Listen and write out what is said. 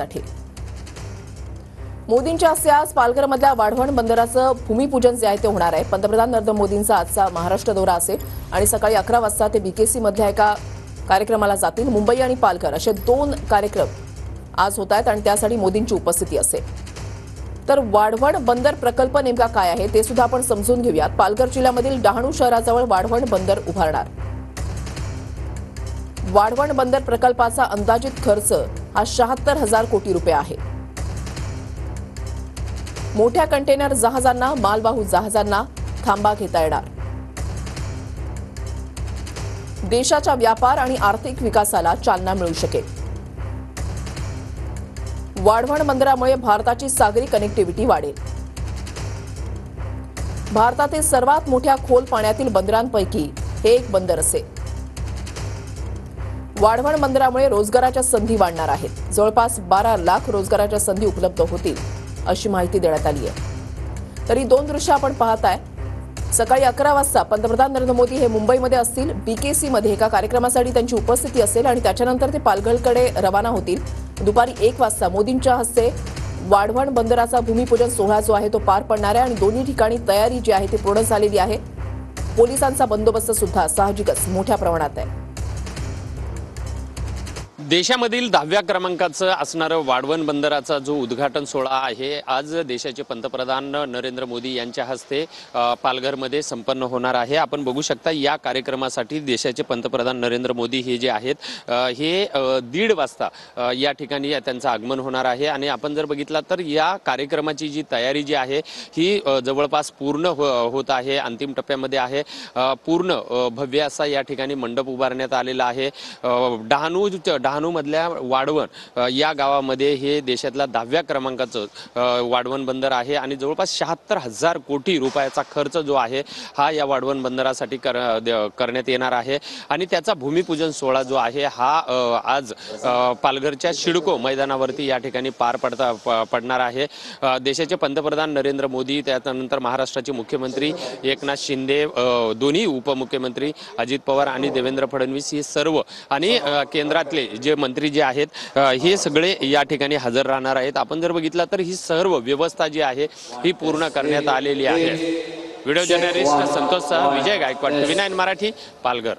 साठी मोदींच्या हस्ते आज पालघरमधल्या वाढवण बंदराचं भूमिपूजन जे आहे ते होणार आहे। पंतप्रधान नरेंद्र मोदींचा आजचा महाराष्ट्र दौरा असेल आणि सकाळी 11 वाजता ते बीकेसी मधल्या एका कार्यक्रमाला जातील। मुंबई आणि पालघर असे दोन कार्यक्रम आज होत आहेत आणि त्यासाठी मोदींची उपस्थिती असेल। तर वाढवण बंदर प्रकल्प नेमका काय आहे ते सुद्धा आपण समजून घेऊयात। पालघर जिल्ह्यामधील डहाणू शहराजवळ वाढवण बंदर उभारणार। वाढवण बंदर प्रकल्पाचा अंदाजित खर्च हा 76,000 कोटी रुपये आहे। मोठ्या कंटेनर जहाजांना, मालवाहू जहाजांना थांबा घेता येणार। देशाच्या व्यापार आणि आर्थिक विकासाला चालना मिळू शकेल। वाढवण बंदरामुळे भारताची सागरी कनेक्टिव्हिटी वाढेल। भारतातील सर्वात मोठ्या खोल पाण्यातील बंदरांपैकी हे एक बंदर असेल। वाढवण बंदरामुळे रोजगाराच्या संधी वाढणार आहेत। जवळपास 12 लाख रोजगाराच्या संधी उपलब्ध होतील अशी माहिती देण्यात आली आहे। तरी दोन दृश्य आपण पाहताय। सकाळी 11 वाजता पंतप्रधान नरेंद्र मोदी हे मुंबईमध्ये असतील। बीकेसी मध्ये एका कार्यक्रमासाठी त्यांची उपस्थिती असेल आणि त्याच्यानंतर ते पालघरकडे रवाना होतील। दुपारी 1 वाजता मोदींच्या हस्ते वाढवण बंदराचा भूमिपूजन सोहळा जो आहे तो पार पडणार आहे आणि दोन्ही ठिकाणी तयारी जी आहे ती पूर्ण झालेली आहे। पोलिसांचा बंदोबस्त सुद्धा साहजिकच मोठ्या प्रमाणात आहे। देशामधील 10व्या क्रमांकाचं असणारं वाढवण बंदराचा जो उद्घाटन सोहळा आहे आज देशाचे पंतप्रधान नरेंद्र मोदी यांच्या हस्ते पालघरमध्ये संपन्न होणार आहे। आपण बघू शकता या कार्यक्रमासाठी देशाचे पंतप्रधान नरेंद्र मोदी हे जे आहेत हे 1:30 वाजता या ठिकाणी त्यांचं आगमन होणार आहे आणि आपण जर बघितला तर या कार्यक्रमाची जी तयारी जी आहे ही जवळपास पूर्ण होत आहे, अंतिम टप्प्यामध्ये आहे। पूर्ण भव्य असा या ठिकाणी मंडप उभारण्यात आलेला आहे। डहाणू मधल्या वाढवण या गावामध्ये हे देशातल्या 10व्या क्रमांकाचं वाढवण बंदर आहे आणि जवळपास 76,000 कोटी रुपयाचा खर्च जो आहे हा या वाढवण बंदरासाठी करण्यात येणार आहे आणि त्याचा भूमिपूजन सोहळा जो आहे हा आज पालघरच्या सिडको मैदानावरती या ठिकाणी पार पडणार आहे। देशाचे पंतप्रधान नरेंद्र मोदी, त्यानंतर महाराष्ट्राचे मुख्यमंत्री एकनाथ शिंदे, दोन्ही उपमुख्यमंत्री अजित पवार आणि देवेंद्र फडणवीस हे सर्व आणि केंद्रातले जे मंत्री जे आहेत हे सगळे या ठिकाणी हजर राहणार आहेत। आपण जर बघितलं तर ही सर्व व्यवस्था जी आहे ही पूर्ण करण्यात आलेली आहे। व्हिडिओ जर्नलिस्ट संतोष सह विजय गायकवाड, TV9 मराठी, पालघर।